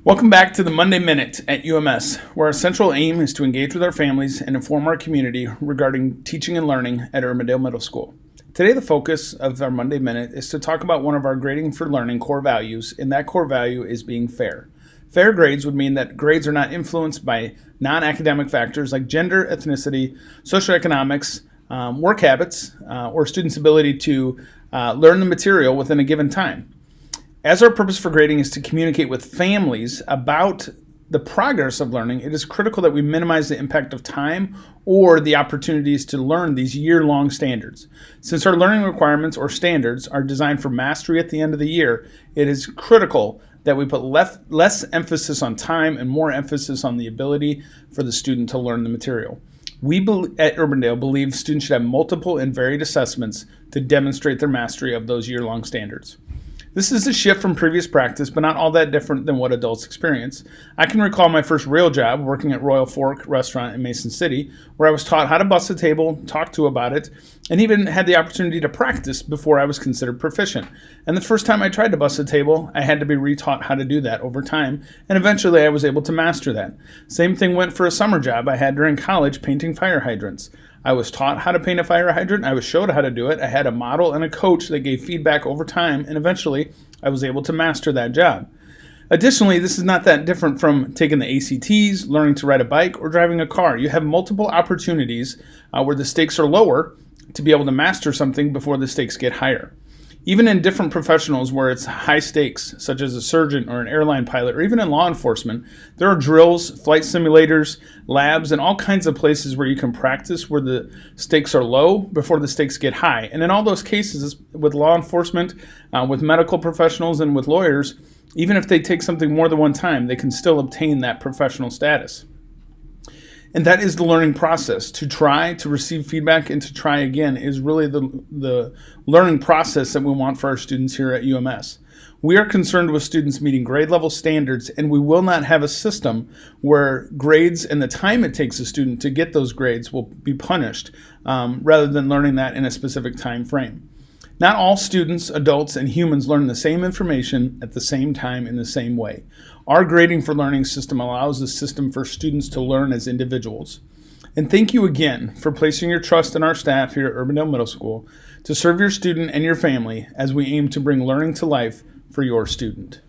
Welcome back to the Monday Minute at UMS, where our central aim is to engage with our families and inform our community regarding teaching and learning at Urbandale Middle School. Today, the focus of our Monday Minute is to talk about one of our grading for learning core values, and that core value is being fair. Fair grades would mean that grades are not influenced by non-academic factors like gender, ethnicity, socioeconomics, work habits, or students' ability to learn the material within a given time. As our purpose for grading is to communicate with families about the progress of learning, it is critical that we minimize the impact of time or the opportunities to learn these year-long standards. Since our learning requirements or standards are designed for mastery at the end of the year, it is critical that we put less emphasis on time and more emphasis on the ability for the student to learn the material. We at Urbandale believe students should have multiple and varied assessments to demonstrate their mastery of those year-long standards. This is a shift from previous practice, but not all that different than what adults experience. I can recall my first real job working at Royal Fork Restaurant in Mason City, where I was taught how to bus a table, talk to about it, and even had the opportunity to practice before I was considered proficient. And the first time I tried to bus a table, I had to be retaught how to do that over time, and eventually I was able to master that. Same thing went for a summer job I had during college painting fire hydrants. I was taught how to paint a fire hydrant, I was showed how to do it, I had a model and a coach that gave feedback over time, and eventually I was able to master that job. Additionally, this is not that different from taking the ACTs, learning to ride a bike, or driving a car. You have multiple opportunities where the stakes are lower to be able to master something before the stakes get higher. Even in different professionals where it's high stakes, such as a surgeon or an airline pilot, or even in law enforcement, there are drills, flight simulators, labs, and all kinds of places where you can practice where the stakes are low before the stakes get high. And in all those cases, with law enforcement, with medical professionals, and with lawyers, even if they take something more than one time, they can still obtain that professional status. And that is the learning process. To try, to receive feedback, and to try again is really the learning process that we want for our students here at UMS. We are concerned with students meeting grade level standards, and we will not have a system where grades and the time it takes a student to get those grades will be punished rather than learning that in a specific time frame. Not all students, adults, and humans learn the same information at the same time in the same way. Our grading for learning system allows the system for students to learn as individuals. And thank you again for placing your trust in our staff here at Urbandale Middle School to serve your student and your family as we aim to bring learning to life for your student.